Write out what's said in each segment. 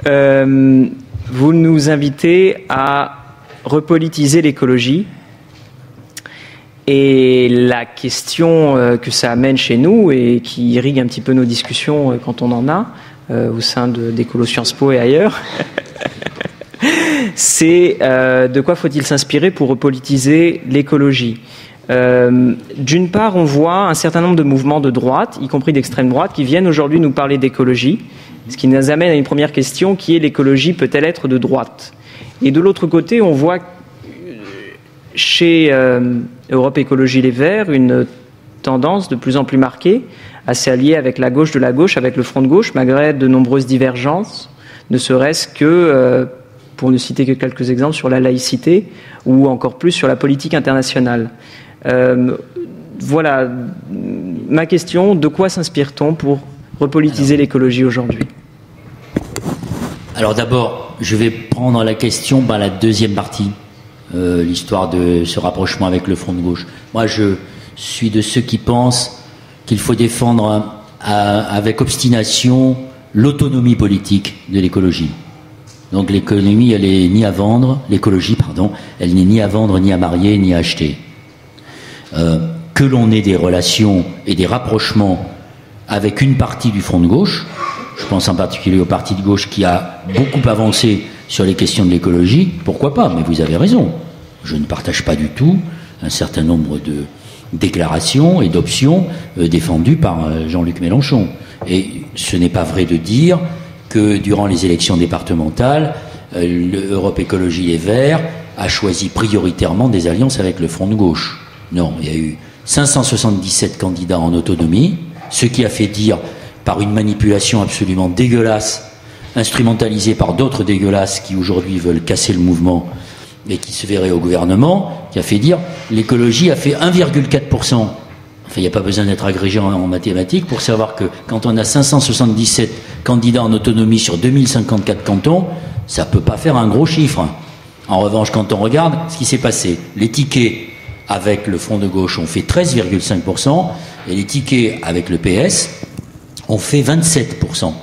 Vous nous invitez à repolitiser l'écologie. Et la question que ça amène chez nous et qui irrigue un petit peu nos discussions quand on en a, au sein d'Écolo Sciences Po et ailleurs, c'est de quoi faut-il s'inspirer pour repolitiser l'écologie. D'une part, on voit un certain nombre de mouvements de droite, y compris d'extrême droite, qui viennent aujourd'hui nous parler d'écologie, ce qui nous amène à une première question qui est: l'écologie peut-elle être de droite? Et de l'autre côté, on voit chez Europe Écologie Les Verts une tendance de plus en plus marquée à s'allier avec la gauche de la gauche, avec le front de gauche, malgré de nombreuses divergences, ne serait-ce que, pour ne citer que quelques exemples, sur la laïcité ou encore plus sur la politique internationale. Voilà ma question: de quoi s'inspire-t-on pour repolitiser l'écologie aujourd'hui? Alors d'abord, je vais prendre la question, la deuxième partie, l'histoire de ce rapprochement avec le front de gauche. Moi, je suis de ceux qui pensent qu'il faut défendre avec obstination l'autonomie politique de l'écologie. Donc l'économie, elle est ni à vendre, l'écologie, pardon, elle n'est ni à vendre, ni à marier, ni à acheter. Que l'on ait des relations et des rapprochements avec une partie du front de gauche, je pense en particulier au parti de gauche qui a beaucoup avancé sur les questions de l'écologie, pourquoi pas, mais vous avez raison. Je ne partage pas du tout un certain nombre de déclarations et d'options défendues par Jean-Luc Mélenchon. Et ce n'est pas vrai de dire que durant les élections départementales, l'Europe Écologie Les Verts a choisi prioritairement des alliances avec le front de gauche. Non, il y a eu 577 candidats en autonomie, ce qui a fait dire, par une manipulation absolument dégueulasse, instrumentalisée par d'autres dégueulasses qui aujourd'hui veulent casser le mouvement et qui se verraient au gouvernement, qui a fait dire l'écologie a fait 1,4%. Enfin, il n'y a pas besoin d'être agrégé en mathématiques pour savoir que quand on a 577 candidats en autonomie sur 2054 cantons, ça ne peut pas faire un gros chiffre. En revanche, quand on regarde ce qui s'est passé, les tickets avec le front de gauche ont fait 13,5% et les tickets avec le PS ont fait 27%.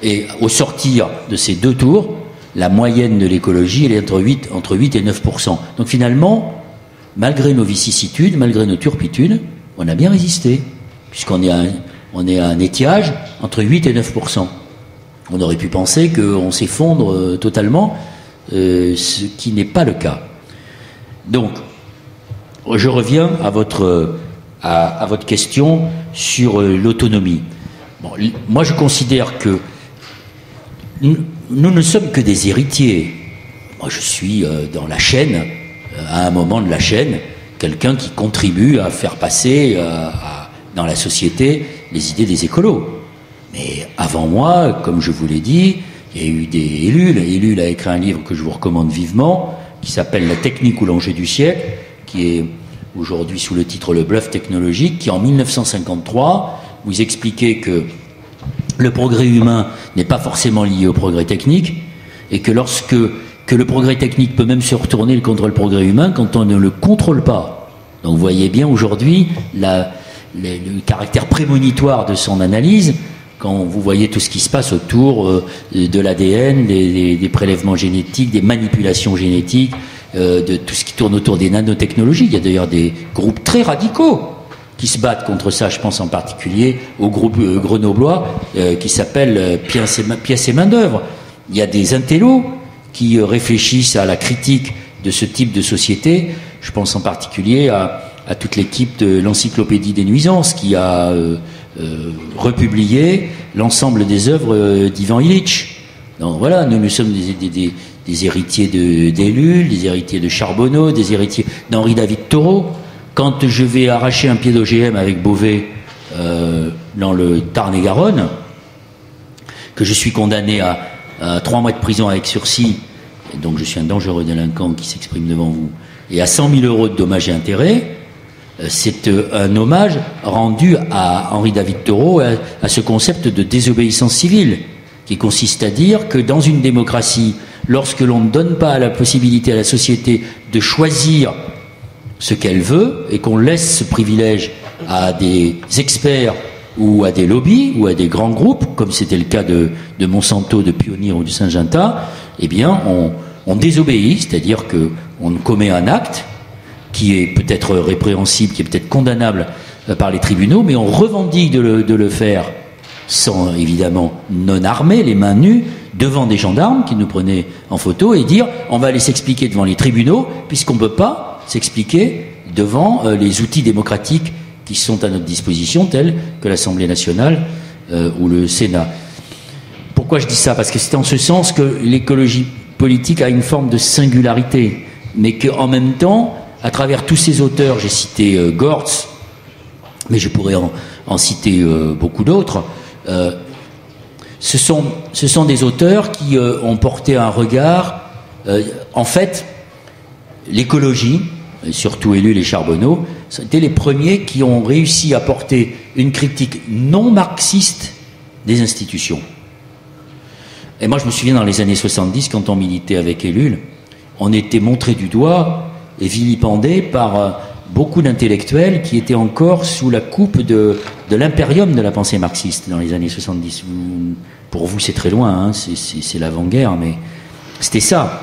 Et au sortir de ces deux tours, la moyenne de l'écologie, elle est entre 8 et 9%. Donc finalement, malgré nos vicissitudes, malgré nos turpitudes, on a bien résisté, puisqu'on est à un étiage entre 8 et 9%. On aurait pu penser qu'on s'effondre totalement, ce qui n'est pas le cas. Donc, je reviens à votre question sur l'autonomie. Bon, moi, je considère que nous ne sommes que des héritiers. Moi, je suis dans la chaîne, à un moment de la chaîne, quelqu'un qui contribue à faire passer dans la société les idées des écolos. Mais avant moi, comme je vous l'ai dit, il y a eu des Ellul. Ellul a écrit un livre que je vous recommande vivement, qui s'appelle La technique ou l'enjeu du siècle, qui est aujourd'hui sous le titre Le bluff technologique, qui en 1953 vous expliquait que le progrès humain n'est pas forcément lié au progrès technique, et que que le progrès technique peut même se retourner contre le progrès humain quand on ne le contrôle pas. Donc vous voyez bien aujourd'hui le caractère prémonitoire de son analyse, quand vous voyez tout ce qui se passe autour de l'ADN, des prélèvements génétiques, des manipulations génétiques, de tout ce qui tourne autour des nanotechnologies. Il y a d'ailleurs des groupes très radicaux qui se battent contre ça. Je pense en particulier au groupe grenoblois qui s'appelle Pièces et main-d'œuvre. Il y a des intellos qui réfléchissent à la critique de ce type de société. Je pense en particulier à toute l'équipe de l'Encyclopédie des Nuisances qui a republié l'ensemble des œuvres d'Ivan Illich. Donc voilà, nous sommes des héritiers d'Ellul, des héritiers de Charbonneau, des héritiers d'Henri David Thoreau. Quand je vais arracher un pied d'OGM avec Beauvais dans le Tarn-et-Garonne, que je suis condamné à 3 mois de prison avec sursis, et donc je suis un dangereux délinquant qui s'exprime devant vous, et à 100 000 euros de dommages et intérêts, c'est un hommage rendu à Henri David Thoreau, à ce concept de désobéissance civile, qui consiste à dire que dans une démocratie, lorsque l'on ne donne pas la possibilité à la société de choisir ce qu'elle veut, et qu'on laisse ce privilège à des experts ou à des lobbies, ou à des grands groupes, comme c'était le cas de Monsanto, de Pioneer ou de Syngenta, eh bien, on désobéit, c'est-à-dire qu'on commet un acte qui est peut-être répréhensible, qui est peut-être condamnable par les tribunaux, mais on revendique de le faire sans, évidemment, non armés, les mains nues, devant des gendarmes qui nous prenaient en photo et dire on va aller s'expliquer devant les tribunaux, puisqu'on ne peut pas s'expliquer devant les outils démocratiques qui sont à notre disposition, tels que l'Assemblée nationale ou le Sénat. Pourquoi je dis ça? Parce que c'est en ce sens que l'écologie politique a une forme de singularité, mais qu'en même temps, à travers tous ces auteurs, j'ai cité Gortz, mais je pourrais en citer beaucoup d'autres, ce sont des auteurs qui ont porté un regard. En fait, l'écologie, et surtout Ellul et Charbonneau, c'était les premiers qui ont réussi à porter une critique non marxiste des institutions. Et moi, je me souviens dans les années 70, quand on militait avec Ellul, on était montré du doigt et vilipendé par beaucoup d'intellectuels qui étaient encore sous la coupe de l'impérium de la pensée marxiste dans les années 70. Pour vous, c'est très loin, hein, c'est l'avant-guerre, mais c'était ça.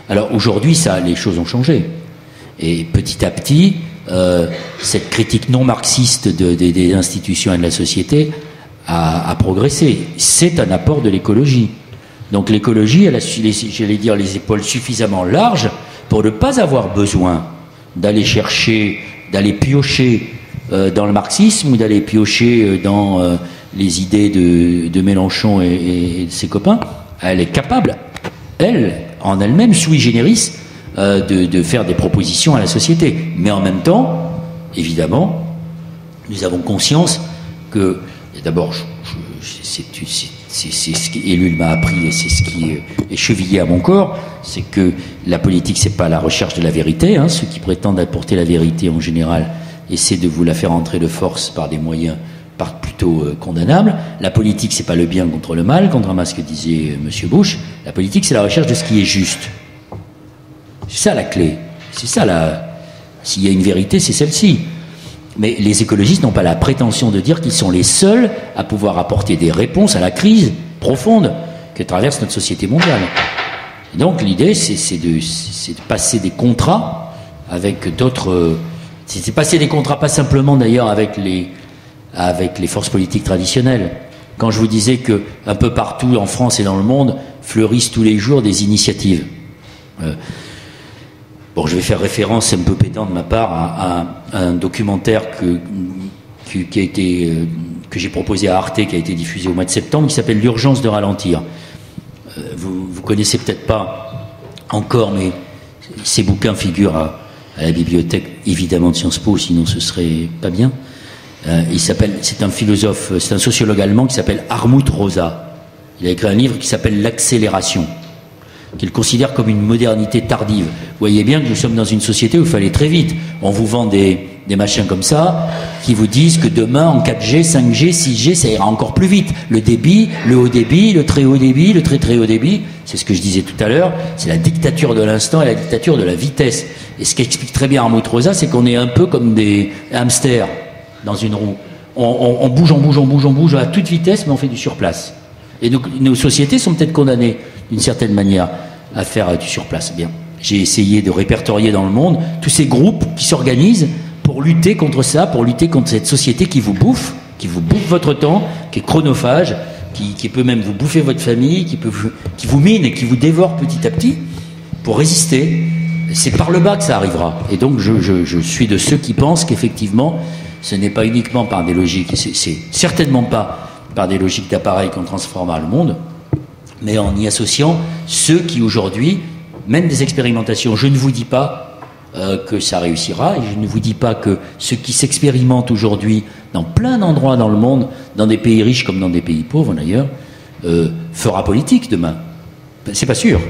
Alors aujourd'hui, les choses ont changé. Et petit à petit, cette critique non marxiste des institutions et de la société a progressé. C'est un apport de l'écologie. Donc l'écologie, elle a, j'allais dire, les épaules suffisamment larges pour ne pas avoir besoin d'aller chercher, d'aller piocher dans le marxisme ou d'aller piocher dans les idées de Mélenchon et de ses copains. Elle est capable, elle, en elle-même, sui generis, de faire des propositions à la société. Mais en même temps, évidemment, nous avons conscience que, d'abord, c'est ce qu'Ellul m'a appris et c'est ce qui est chevillé à mon corps, c'est que la politique, c'est pas la recherche de la vérité. Hein. Ceux qui prétendent apporter la vérité, en général, essaient de vous la faire entrer de force par des moyens plutôt condamnables. La politique, c'est pas le bien contre le mal, contrairement à ce que disait Monsieur Bush. La politique, c'est la recherche de ce qui est juste. C'est ça la clé. C'est ça s'il y a une vérité, c'est celle-ci. Mais les écologistes n'ont pas la prétention de dire qu'ils sont les seuls à pouvoir apporter des réponses à la crise profonde que traverse notre société mondiale. Et donc l'idée, c'est de passer des contrats avec d'autres... C'est passer des contrats pas simplement d'ailleurs avec les forces politiques traditionnelles. Quand je vous disais que un peu partout en France et dans le monde fleurissent tous les jours des initiatives. Bon, je vais faire référence un peu pédant de ma part à un documentaire que j'ai proposé à Arte, qui a été diffusé au mois de septembre, qui s'appelle L'urgence de ralentir. Vous connaissez peut-être pas encore, mais ces bouquins figurent à la bibliothèque, évidemment, de Sciences Po, sinon ce serait pas bien. C'est un philosophe, c'est un sociologue allemand qui s'appelle Hartmut Rosa. Il a écrit un livre qui s'appelle L'accélération, qu'il considère comme une modernité tardive. Vous voyez bien que nous sommes dans une société où il faut aller très vite. On vous vend des machins comme ça, qui vous disent que demain, en 4G, 5G, 6G, ça ira encore plus vite. Le débit, le haut débit, le très haut débit, le très très haut débit, c'est ce que je disais tout à l'heure, c'est la dictature de l'instant et la dictature de la vitesse. Et ce qu'explique très bien Hartmut Rosa, c'est qu'on est un peu comme des hamsters dans une roue. On bouge à toute vitesse, mais on fait du surplace. Et donc, nos sociétés sont peut-être condamnées, d'une certaine manière, à faire du surplace. Bien. J'ai essayé de répertorier dans le monde tous ces groupes qui s'organisent pour lutter contre ça, pour lutter contre cette société qui vous bouffe votre temps, qui est chronophage, qui peut même vous bouffer votre famille, qui vous mine et qui vous dévore petit à petit, pour résister. C'est par le bas que ça arrivera. Et donc, je suis de ceux qui pensent qu'effectivement, ce n'est pas uniquement par des logiques, c'est certainement pas par des logiques d'appareil qu'on transformera le monde, mais en y associant ceux qui aujourd'hui mènent des expérimentations. Je ne vous dis pas que ça réussira, et je ne vous dis pas que ce qui s'expérimente aujourd'hui dans plein d'endroits dans le monde, dans des pays riches comme dans des pays pauvres d'ailleurs, fera politique demain. C'est pas sûr.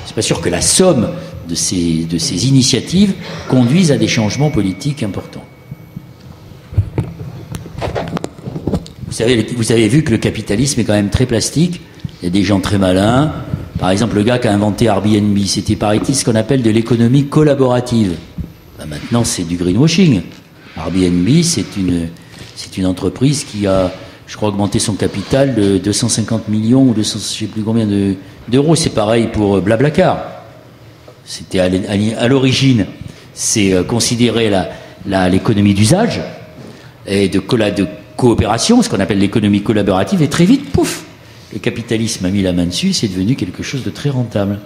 C'est pas sûr que la somme de ces initiatives conduise à des changements politiques importants. Vous avez vu que le capitalisme est quand même très plastique. Il y a des gens très malins. Par exemple, le gars qui a inventé Airbnb, c'était, paraît-il, ce qu'on appelle de l'économie collaborative. Ben maintenant, c'est du greenwashing. Airbnb, c'est une entreprise qui a je crois, augmenter son capital de 250 millions ou 200, je sais plus combien d'euros. C'est pareil pour Blablacar. C'était à l'origine, c'est considérer l'économie d'usage et de coopération, ce qu'on appelle l'économie collaborative, et très vite, pouf, le capitalisme a mis la main dessus, c'est devenu quelque chose de très rentable.